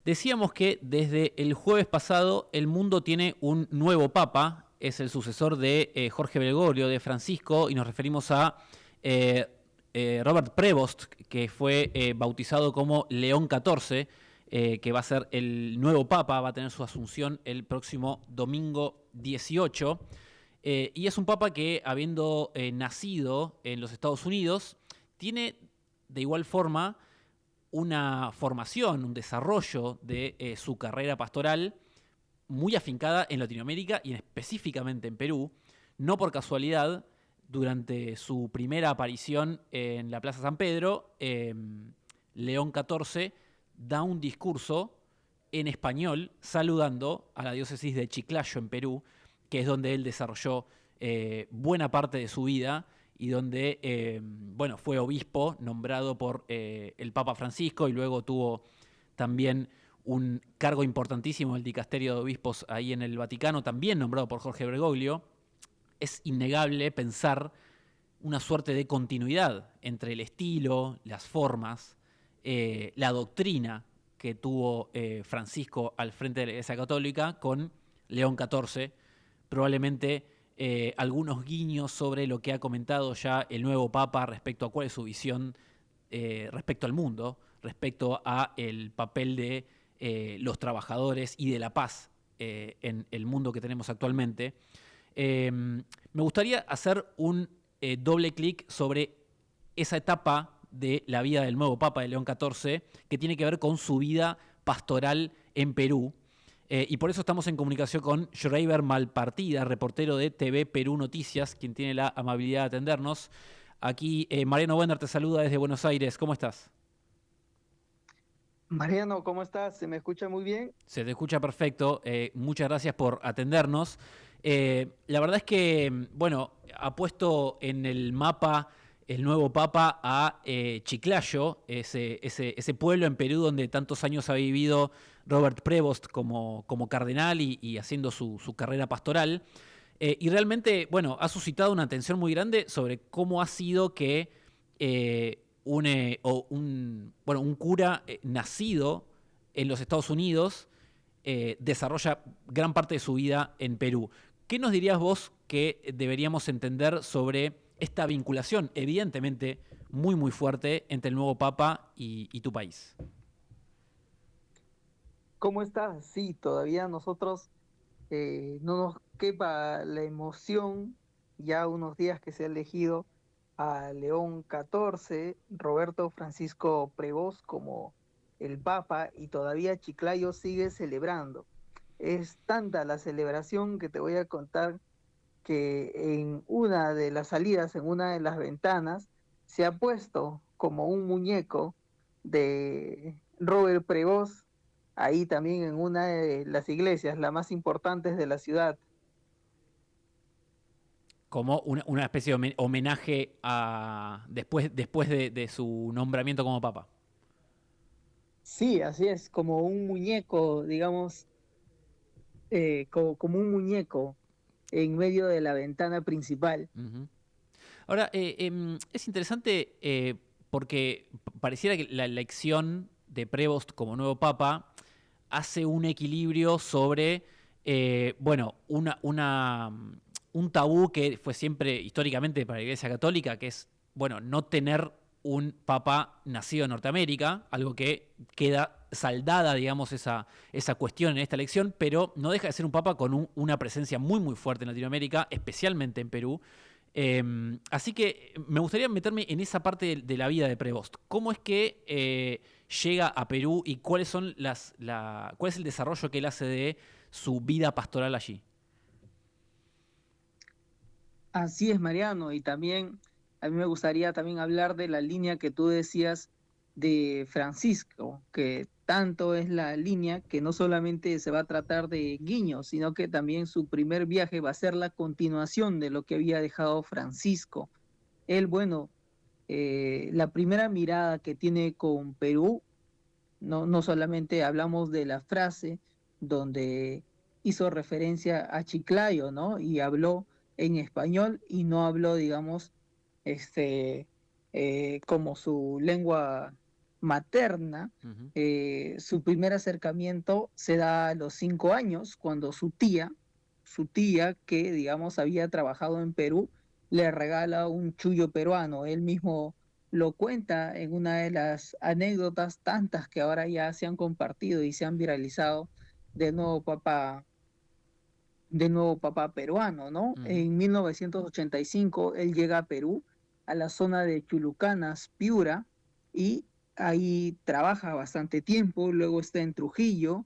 Decíamos que desde el jueves pasado el mundo tiene un nuevo papa, es el sucesor de Jorge Bergoglio, de Francisco, y nos referimos a eh, Robert Prevost, que fue bautizado como León XIV, que va a ser el nuevo papa, va a tener su asunción el próximo domingo 18. Y es un papa que, habiendo nacido en los Estados Unidos, tiene de igual forma una formación, un desarrollo de su carrera pastoral muy afincada en Latinoamérica y específicamente en Perú. No por casualidad, durante su primera aparición en la Plaza San Pedro, León XIV da un discurso en español saludando a la diócesis de Chiclayo en Perú, que es donde él desarrolló buena parte de su vida y donde bueno, fue obispo nombrado por el Papa Francisco y luego tuvo también un cargo importantísimo en el dicasterio de obispos ahí en el Vaticano, también nombrado por Jorge Bergoglio. Es innegable pensar una suerte de continuidad entre el estilo, las formas, la doctrina que tuvo Francisco al frente de la Iglesia Católica con León XIV, probablemente algunos guiños sobre lo que ha comentado ya el nuevo Papa respecto a cuál es su visión respecto al mundo, respecto a el papel de los trabajadores y de la paz en el mundo que tenemos actualmente. Me gustaría hacer un doble clic sobre esa etapa de la vida del nuevo Papa de León XIV, que tiene que ver con su vida pastoral en Perú. Y por eso estamos en comunicación con Schreiber Malpartida, reportero de TV Perú Noticias, quien tiene la amabilidad de atendernos. Aquí Mariano Wender te saluda desde Buenos Aires. ¿Cómo estás? Mariano, ¿cómo estás? ¿Se me escucha muy bien? Se te escucha perfecto. Muchas gracias por atendernos. La verdad es que, bueno, ha puesto en el mapa el nuevo Papa a Chiclayo, ese pueblo en Perú donde tantos años ha vivido Robert Prevost como cardenal y haciendo su carrera pastoral. Y realmente, bueno, ha suscitado una atención muy grande sobre cómo ha sido que bueno, un cura nacido en los Estados Unidos desarrolla gran parte de su vida en Perú. ¿Qué nos dirías vos que deberíamos entender sobre esta vinculación, evidentemente muy muy fuerte, entre el nuevo Papa y tu país? ¿Cómo estás? Sí, todavía nosotros no nos quepa la emoción, ya unos días que se ha elegido a León XIV, Roberto Francisco Prevost como el Papa y todavía Chiclayo sigue celebrando. Es tanta la celebración que te voy a contar que en una de las salidas, en una de las ventanas, se ha puesto como un muñeco de Robert Prevost, ahí también en una de las iglesias, las más importantes de la ciudad. Como una especie de homenaje a después de su nombramiento como Papa. Sí, así es, como un muñeco, digamos, como un muñeco en medio de la ventana principal. Uh -huh. Ahora, es interesante porque pareciera que la elección de Prevost como nuevo papa hace un equilibrio sobre, bueno, un tabú que fue siempre históricamente para la Iglesia Católica, que es, bueno, no tener un papa nacido en Norteamérica, algo que queda saldada, digamos, esa cuestión en esta elección, pero no deja de ser un papa con una presencia muy, muy fuerte en Latinoamérica, especialmente en Perú. Así que me gustaría meterme en esa parte de la vida de Prevost. ¿Cómo es que llega a Perú y cuál es el desarrollo que él hace de su vida pastoral allí? Así es, Mariano, y también a mí me gustaría también hablar de la línea que tú decías de Francisco, que tanto es la línea que no solamente se va a tratar de guiños, sino que también su primer viaje va a ser la continuación de lo que había dejado Francisco. Él, bueno, la primera mirada que tiene con Perú, no solamente hablamos de la frase donde hizo referencia a Chiclayo, ¿no? Y habló en español y no habló, digamos, este, como su lengua materna, Ujú, su primer acercamiento se da a los 5 años, cuando su tía que, digamos, había trabajado en Perú, le regala un chullo peruano. Él mismo lo cuenta en una de las anécdotas tantas que ahora ya se han compartido y se han viralizado del nuevo papá peruano, ¿no? ujú, En 1985 él llega a Perú, a la zona de Chulucanas, Piura, y ahí trabaja bastante tiempo, luego está en Trujillo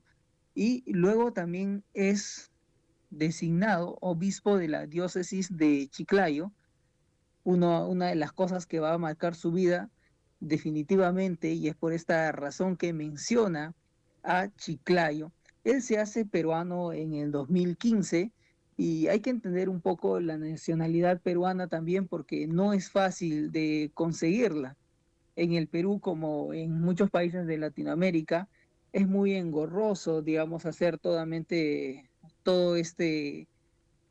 y luego también es designado obispo de la diócesis de Chiclayo. Una de las cosas que va a marcar su vida definitivamente, y es por esta razón que menciona a Chiclayo. Él se hace peruano en el 2015 y hay que entender un poco la nacionalidad peruana también porque no es fácil de conseguirla. En el Perú, como en muchos países de Latinoamérica, es muy engorroso, digamos, hacer todo este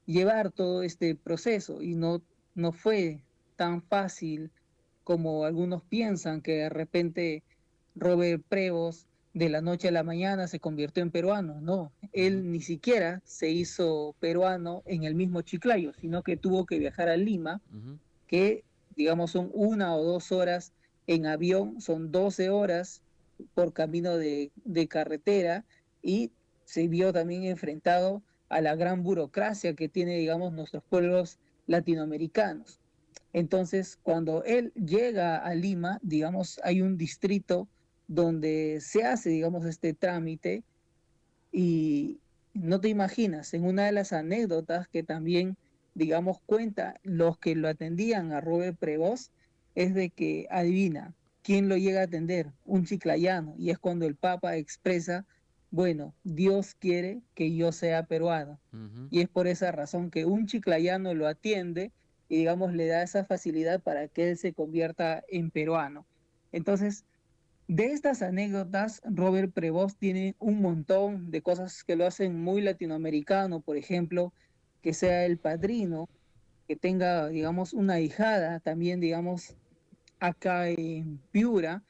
llevar todo este proceso y no fue tan fácil como algunos piensan que de repente Robert Prevost de la noche a la mañana se convirtió en peruano. No, ujú, él ni siquiera se hizo peruano en el mismo Chiclayo, sino que tuvo que viajar a Lima, ujú, que digamos son 1 o 2 horas en avión, son 12 horas por camino de carretera y se vio también enfrentado a la gran burocracia que tiene, digamos, nuestros pueblos latinoamericanos. Entonces, cuando él llega a Lima, digamos, hay un distrito donde se hace, digamos, este trámite y no te imaginas, en una de las anécdotas que también, digamos, cuenta los que lo atendían a Robert Prevost, es de que, adivina, ¿quién lo llega a atender? Un chiclayano. Y es cuando el Papa expresa, bueno, Dios quiere que yo sea peruano. ujú. Y es por esa razón que un chiclayano lo atiende y, digamos, le da esa facilidad para que él se convierta en peruano. Entonces, de estas anécdotas, Robert Prevost tiene un montón de cosas que lo hacen muy latinoamericano, por ejemplo, que sea el padrino, que tenga, digamos, una ahijada, también, digamos, acá en Piura,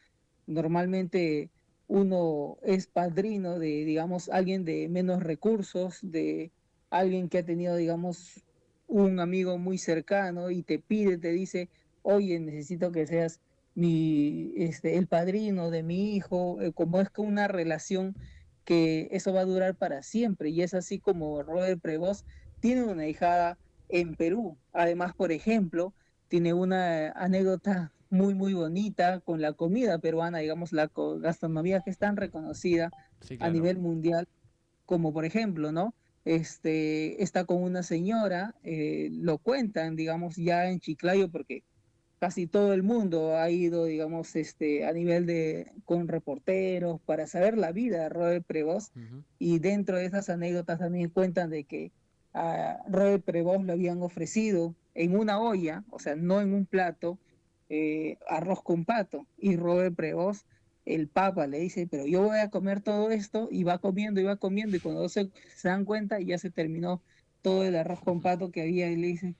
normalmente uno es padrino de, digamos, alguien de menos recursos, de alguien que ha tenido, digamos, un amigo muy cercano y te pide, te dice, oye, necesito que seas el padrino de mi hijo, como es que una relación que eso va a durar para siempre. Y es así como Robert Prevost tiene una hijada en Perú. Además, por ejemplo, tiene una anécdota muy, muy bonita con la comida peruana, digamos, la gastronomía que es tan reconocida Sí, a claro. nivel mundial, como por ejemplo, ¿no? Está con una señora, lo cuentan, digamos, ya en Chiclayo, porque casi todo el mundo ha ido, digamos, a nivel con reporteros para saber la vida de Robert Prevost. Ujú. Y dentro de esas anécdotas también cuentan de que a Robert Prevost le habían ofrecido en una olla, o sea, no en un plato, arroz con pato. Y Robert Prevost, el Papa, le dice, pero yo voy a comer todo esto, y va comiendo, y cuando se dan cuenta ya se terminó todo el arroz con pato que había, y le dice,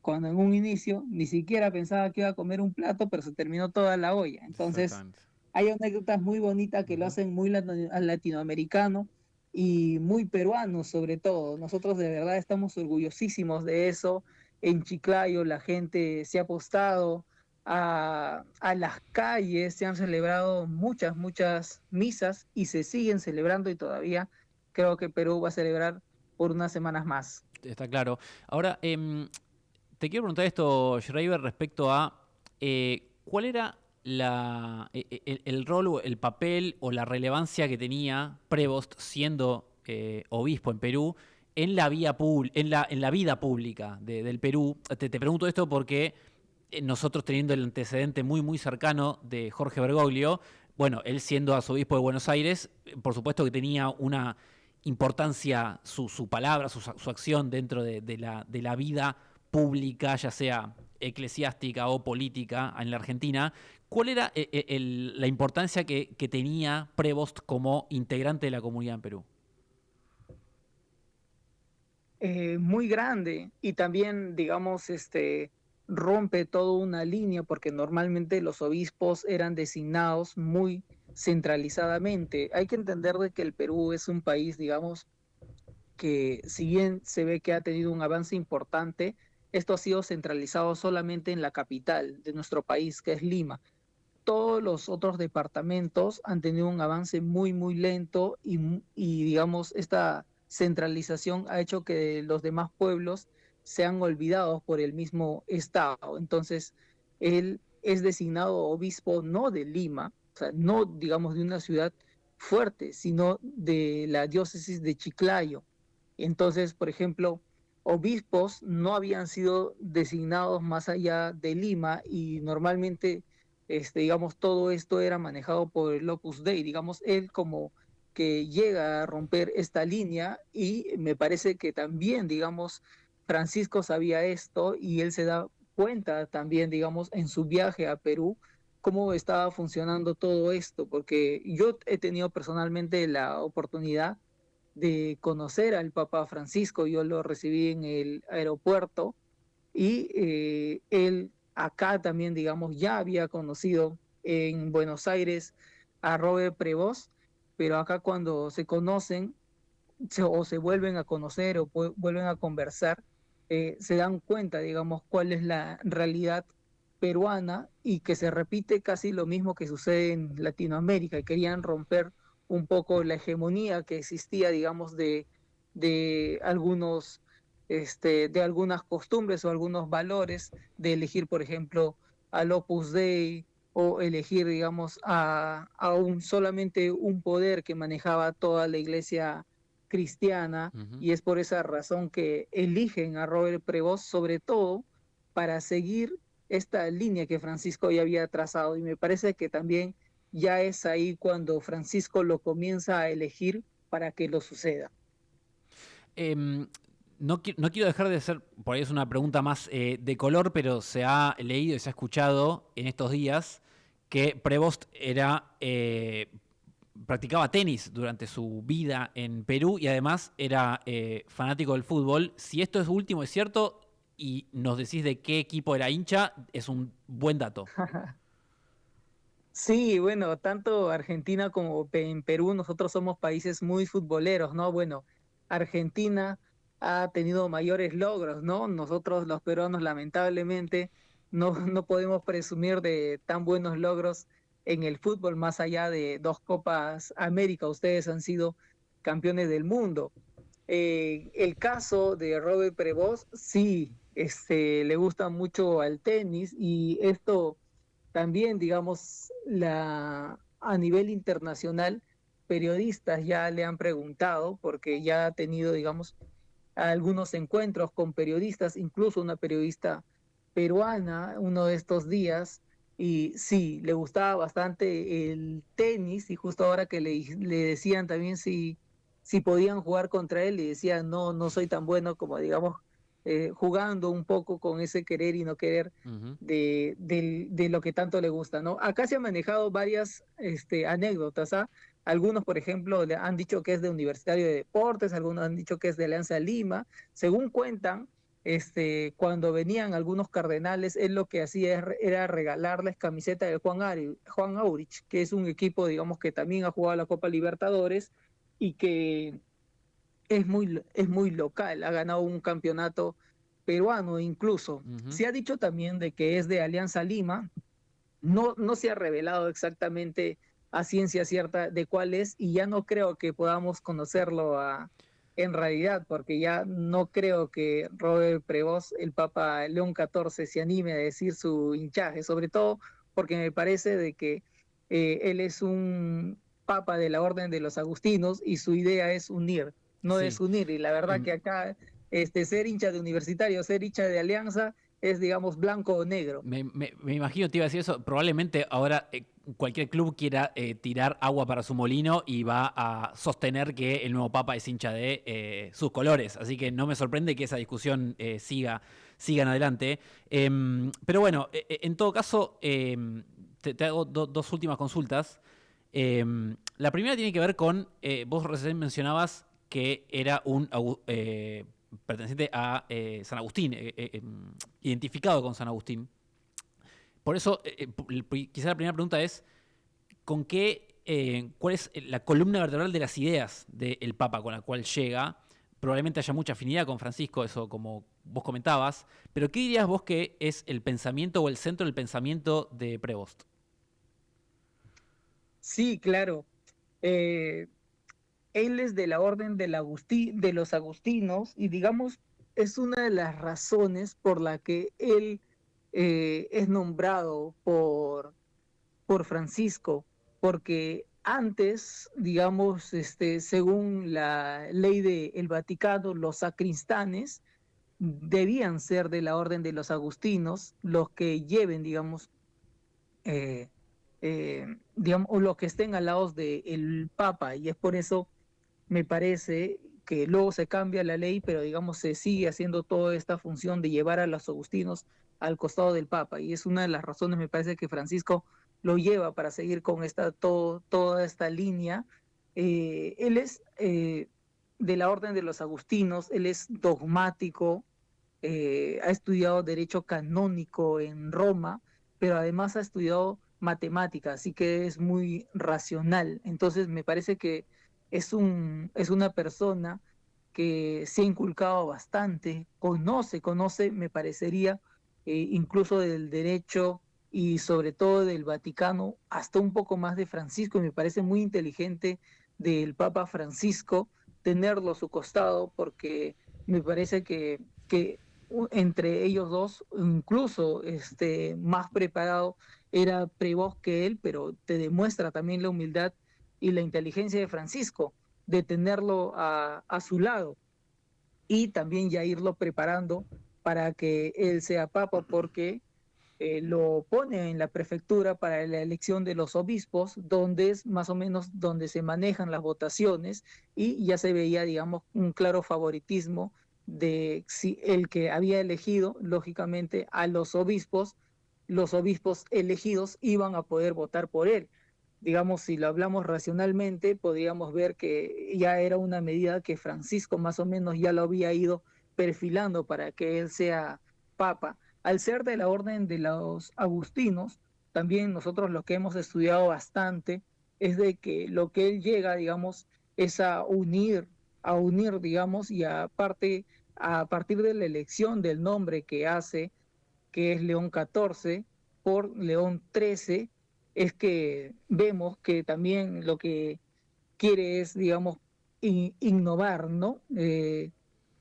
cuando en un inicio ni siquiera pensaba que iba a comer un plato, pero se terminó toda la olla. Entonces, Exactamente. hay anécdotas muy bonitas que lo Ujú. hacen muy latinoamericano y muy peruano sobre todo. Nosotros de verdad estamos orgullosísimos de eso. En Chiclayo la gente se ha apostado a las calles, se han celebrado muchas, muchas misas y se siguen celebrando y todavía creo que Perú va a celebrar por unas semanas más. Está claro. Ahora, te quiero preguntar esto, Schreiber, respecto a cuál era el rol o el papel o la relevancia que tenía Prevost siendo obispo en Perú en la, en la vida pública del Perú. Te pregunto esto porque nosotros teniendo el antecedente muy, muy cercano de Jorge Bergoglio, bueno, él siendo arzobispo de Buenos Aires, por supuesto que tenía una importancia su palabra, su acción dentro de la vida pública, ya sea eclesiástica o política en la Argentina. ¿Cuál era la importancia que tenía Prevost como integrante de la comunidad en Perú? Muy grande y también, digamos, rompe toda una línea porque normalmente los obispos eran designados muy centralizadamente. Hay que entender de que el Perú es un país, digamos, que si bien se ve que ha tenido un avance importante, esto ha sido centralizado solamente en la capital de nuestro país, que es Lima. Todos los otros departamentos han tenido un avance muy, muy lento y digamos, esta centralización ha hecho que los demás pueblos sean olvidados por el mismo Estado. Entonces, él es designado obispo no de Lima, o sea, no, digamos, de una ciudad fuerte, sino de la diócesis de Chiclayo. Entonces, por ejemplo, obispos no habían sido designados más allá de Lima y normalmente, digamos, todo esto era manejado por el Opus Dei, digamos, él como que llega a romper esta línea y me parece que también, digamos, Francisco sabía esto y él se da cuenta también, digamos, en su viaje a Perú, cómo estaba funcionando todo esto, porque yo he tenido personalmente la oportunidad de conocer al Papa Francisco. Yo lo recibí en el aeropuerto y él acá también, digamos, ya había conocido en Buenos Aires a Robert Prevost, pero acá cuando se conocen o se vuelven a conocer o vuelven a conversar, se dan cuenta, digamos, cuál es la realidad peruana y que se repite casi lo mismo que sucede en Latinoamérica. Y querían romper un poco la hegemonía que existía, digamos, de algunos, de algunas costumbres o algunos valores, de elegir, por ejemplo, al Opus Dei o elegir, digamos, a un solamente un poder que manejaba toda la iglesia cristiana, Ujú. y es por esa razón que eligen a Robert Prevost, sobre todo para seguir esta línea que Francisco ya había trazado. Y me parece que también ya es ahí cuando Francisco lo comienza a elegir para que lo suceda. Em, no quiero dejar de hacer, por ahí es una pregunta más de color, pero se ha leído y se ha escuchado en estos días que Prevost practicaba tenis durante su vida en Perú y además era fanático del fútbol. Si esto es último, es cierto, y nos decís de qué equipo era hincha, es un buen dato. Sí, bueno, tanto Argentina como en Perú, nosotros somos países muy futboleros, ¿no? Bueno, Argentina ha tenido mayores logros, ¿no? Nosotros los peruanos lamentablemente no podemos presumir de tan buenos logros en el fútbol más allá de dos Copas América. Ustedes han sido campeones del mundo. El caso de Robert Prevost, sí, le gusta mucho al tenis y esto también, digamos, a nivel internacional, periodistas ya le han preguntado, porque ya ha tenido, digamos, algunos encuentros con periodistas, incluso una periodista peruana, uno de estos días, y sí, le gustaba bastante el tenis, y justo ahora que le decían también si podían jugar contra él, y decía, no, no soy tan bueno como, digamos, jugando un poco con ese querer y no querer Ujú. de lo que tanto le gusta, ¿no? Acá se han manejado varias anécdotas, ¿ah? Algunos, por ejemplo, le han dicho que es de Universitario de Deportes, algunos han dicho que es de Alianza Lima. Según cuentan, cuando venían algunos cardenales, él lo que hacía era regalarles camiseta de Juan Aurich, que es un equipo, digamos, que también ha jugado la Copa Libertadores y que es muy local, ha ganado un campeonato peruano incluso. Ujú. Se ha dicho también de que es de Alianza Lima, no se ha revelado exactamente a ciencia cierta de cuál es y ya no creo que podamos conocerlo en realidad, porque ya no creo que Robert Prevost, el Papa León XIV, se anime a decir su hinchaje, sobre todo porque me parece de que él es un papa de la Orden de los Agustinos y su idea es unir, no Sí. desunir. Y la verdad Em, que acá ser hincha de Universitario, ser hincha de Alianza es, digamos, blanco o negro. me imagino te iba a decir eso. Probablemente ahora cualquier club quiera tirar agua para su molino y va a sostener que el nuevo Papa es hincha de sus colores. Así que no me sorprende que esa discusión siga en adelante. Pero bueno, en todo caso, te hago dos últimas consultas. La primera tiene que ver con, vos recién mencionabas que era un perteneciente a San Agustín, identificado con San Agustín. Por eso, quizá la primera pregunta es, ¿cuál es la columna vertebral de las ideas del Papa con la cual llega? Probablemente haya mucha afinidad con Francisco, eso como vos comentabas, pero ¿qué dirías vos que es el pensamiento o el centro del pensamiento de Prevost? Sí, claro. Eh, Él es de la orden de los agustinos y digamos es una de las razones por la que él es nombrado por Francisco, porque antes, digamos, según la ley del Vaticano, los sacristanes debían ser de la orden de los agustinos los que lleven, eh, digamos, o los que estén al lado del Papa, y es por eso me parece que luego se cambia la ley, pero digamos se sigue haciendo toda esta función de llevar a los agustinos al costado del Papa. Y es una de las razones, me parece, que Francisco lo lleva para seguir con toda esta línea. Él es de la orden de los agustinos, él es dogmático, ha estudiado derecho canónico en Roma, pero además ha estudiado matemáticas, así que es muy racional. Entonces me parece que es una persona que se ha inculcado bastante, conoce, me parecería, incluso del derecho y sobre todo del Vaticano, hasta un poco más de Francisco, y me parece muy inteligente del Papa Francisco tenerlo a su costado, porque me parece que entre ellos dos, incluso más preparado era Prevost que él, pero te demuestra también la humildad y la inteligencia de Francisco de tenerlo a su lado y también ya irlo preparando para que él sea papa, porque lo pone en la prefectura para la elección de los obispos, donde es más o menos donde se manejan las votaciones y ya se veía, digamos, un claro favoritismo de si el que había elegido, lógicamente, a los obispos elegidos iban a poder votar por él. Digamos, si lo hablamos racionalmente, podríamos ver que ya era una medida que Francisco más o menos ya lo había ido perfilando para que él sea papa. Al ser de la orden de los agustinos, también nosotros lo que hemos estudiado bastante es de que lo que él llega, digamos, es a unir, digamos, y aparte, a partir de la elección del nombre que hace, que es León XIV, por León XIII, es que vemos que también lo que quiere es, digamos, innovar, ¿no?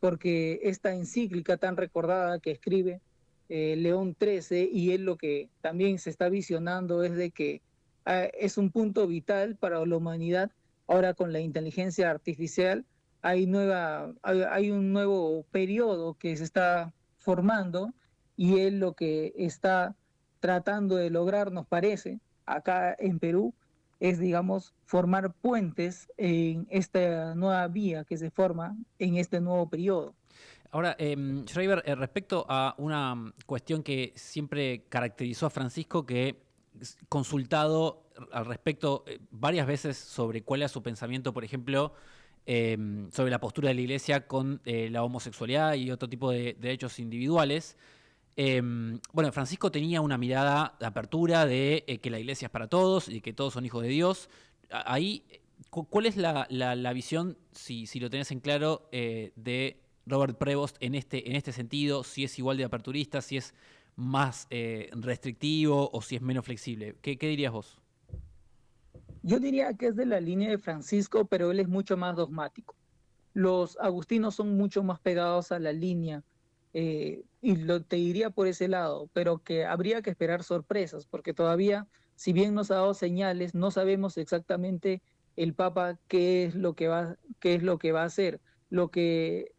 Porque esta encíclica tan recordada que escribe León XIII, y él lo que también se está visionando es de que es un punto vital para la humanidad. Ahora con la inteligencia artificial hay un nuevo periodo que se está formando y él lo que está tratando de lograr, nos parece, acá en Perú, es, digamos, formar puentes en esta nueva vía que se forma en este nuevo periodo. Ahora, Schreiber, respecto a una cuestión que siempre caracterizó a Francisco, que consultado al respecto varias veces sobre cuál era su pensamiento, por ejemplo, sobre la postura de la Iglesia con la homosexualidad y otro tipo de derechos individuales. Bueno, Francisco tenía una mirada de apertura de que la Iglesia es para todos y que todos son hijos de Dios. Ahí, ¿cuál es la visión, si lo tenés en claro, de Robert Prevost en este sentido? Si es igual de aperturista, si es más restrictivo o si es menos flexible. ¿Qué dirías vos? Yo diría que es de la línea de Francisco, pero él es mucho más dogmático. Los agustinos son mucho más pegados a la línea, y te diría por ese lado, pero que habría que esperar sorpresas, porque todavía, si bien nos ha dado señales, no sabemos exactamente el Papa qué es lo que va a hacer. Lo que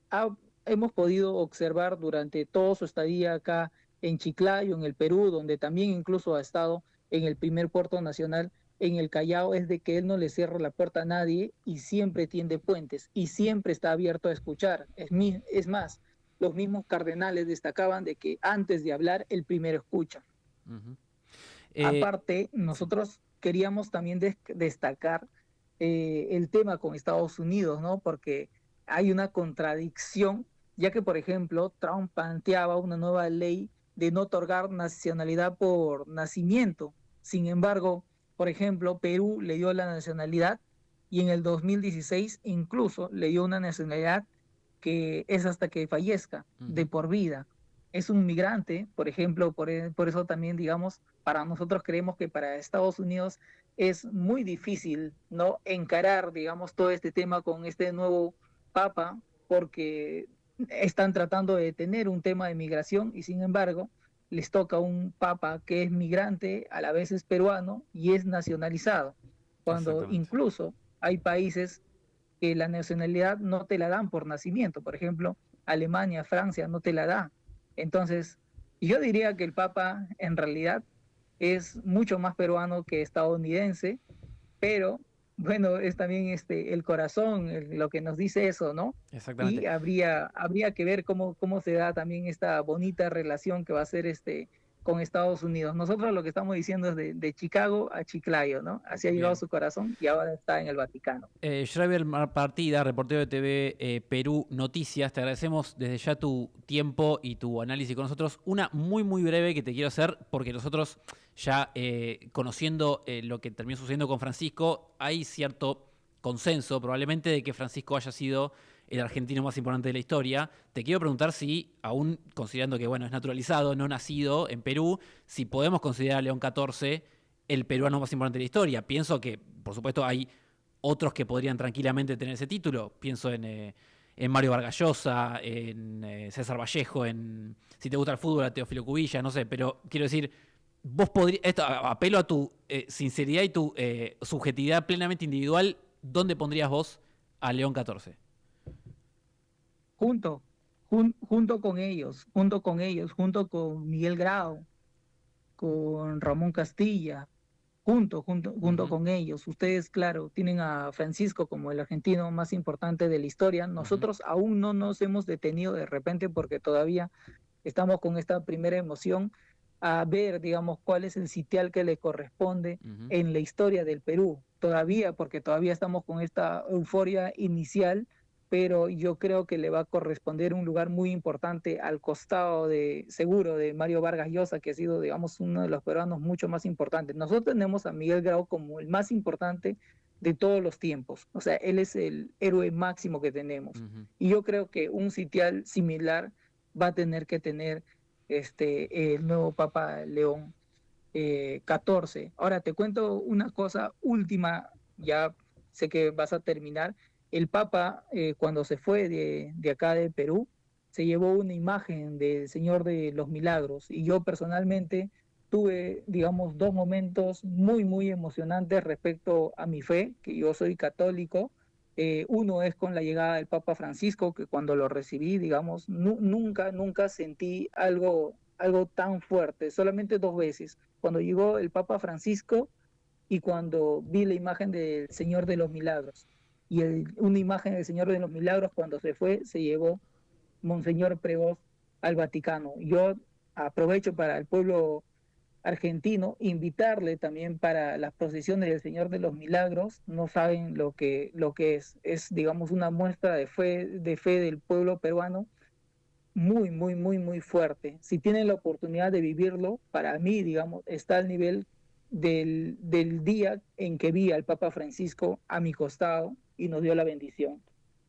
hemos podido observar durante toda su estadía acá en Chiclayo, en el Perú, donde también incluso ha estado en el primer puerto nacional en el Callao, es de que él no le cierra la puerta a nadie y siempre tiende puentes y siempre está abierto a escuchar. Es más, los mismos cardenales destacaban de que antes de hablar, el primero escucha. Uh -huh. Aparte, Sí. nosotros queríamos también destacar el tema con Estados Unidos, ¿no? Porque hay una contradicción ya que, por ejemplo, Trump planteaba una nueva ley de no otorgar nacionalidad por nacimiento. Sin embargo, por ejemplo, Perú le dio la nacionalidad y en el 2016 incluso le dio una nacionalidad que es hasta que fallezca, de Ujú. por vida. Es un migrante, por ejemplo, por eso también, digamos, para nosotros creemos que para Estados Unidos es muy difícil, ¿no? Encarar, digamos, todo este tema con este nuevo papa, porque están tratando de detener un tema de migración y sin embargo les toca un papa que es migrante, a la vez es peruano y es nacionalizado, cuando Exactamente. incluso hay países que la nacionalidad no te la dan por nacimiento, por ejemplo, Alemania, Francia no te la da. Entonces, yo diría que el papa en realidad es mucho más peruano que estadounidense, pero bueno, es también el corazón lo que nos dice eso, ¿no? Exactamente. Y habría que ver cómo se da también esta bonita relación que va a ser con Estados Unidos. Nosotros lo que estamos diciendo es de Chicago a Chiclayo, ¿no? Así ha llegado Bien. su corazón y ahora está en el Vaticano. Schreiber Partida, reportero de TV Perú Noticias, te agradecemos desde ya tu tiempo y tu análisis con nosotros. Una muy, muy breve que te quiero hacer, porque nosotros ya conociendo lo que terminó sucediendo con Francisco, hay cierto consenso probablemente de que Francisco haya sido el argentino más importante de la historia. Te quiero preguntar si, aún considerando que bueno, es naturalizado, no nacido en Perú, si podemos considerar a León XIV el peruano más importante de la historia. Pienso que, por supuesto, hay otros que podrían tranquilamente tener ese título. Pienso en Mario Vargas Llosa, en César Vallejo, en, si te gusta el fútbol, a Teófilo Cubilla, no sé, pero quiero decir, vos podrías, esto, apelo a tu sinceridad y tu subjetividad plenamente individual, ¿dónde pondrías vos a León XIV? junto, junto con ellos, junto con Miguel Grau, con Ramón Castilla, junto Ujú, con ellos. Ustedes, claro, tienen a Francisco como el argentino más importante de la historia. ujú, Nosotros aún no nos hemos detenido de repente porque todavía estamos con esta primera emoción a ver, digamos, cuál es el sitial que le corresponde ujú. en la historia del Perú. Todavía, porque todavía estamos con esta euforia inicial, pero yo creo que le va a corresponder un lugar muy importante al costado de, seguro, de Mario Vargas Llosa, que ha sido, digamos, uno de los peruanos mucho más importantes. Nosotros tenemos a Miguel Grau como el más importante de todos los tiempos. O sea, él es el héroe máximo que tenemos. Ujú. Y yo creo que un sitial similar va a tener que tener el nuevo Papa León XIV. Ahora te cuento una cosa última, ya sé que vas a terminar. El Papa, cuando se fue de acá de Perú, se llevó una imagen del Señor de los Milagros y yo personalmente tuve, digamos, dos momentos muy, muy emocionantes respecto a mi fe, que yo soy católico. Uno es con la llegada del Papa Francisco, que cuando lo recibí, digamos, nunca sentí algo tan fuerte, solamente dos veces cuando llegó el Papa Francisco y cuando vi la imagen del Señor de los Milagros. Y una imagen del Señor de los Milagros cuando se fue, se llevó Monseñor Prevost al Vaticano. Yo aprovecho para el pueblo argentino invitarle también para las procesiones del Señor de los Milagros. No saben lo que es, digamos, una muestra de fe del pueblo peruano muy, muy, muy, muy fuerte. Si tienen la oportunidad de vivirlo, para mí, digamos, está al nivel del día en que vi al Papa Francisco a mi costado y nos dio la bendición.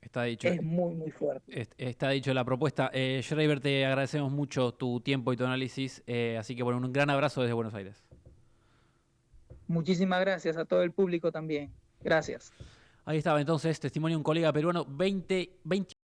Está dicho. Es muy, muy fuerte. Está dicho la propuesta. Schreiber, te agradecemos mucho tu tiempo y tu análisis. Así que bueno, un gran abrazo desde Buenos Aires. Muchísimas gracias a todo el público también. Gracias. Ahí estaba entonces, testimonio de un colega peruano, 20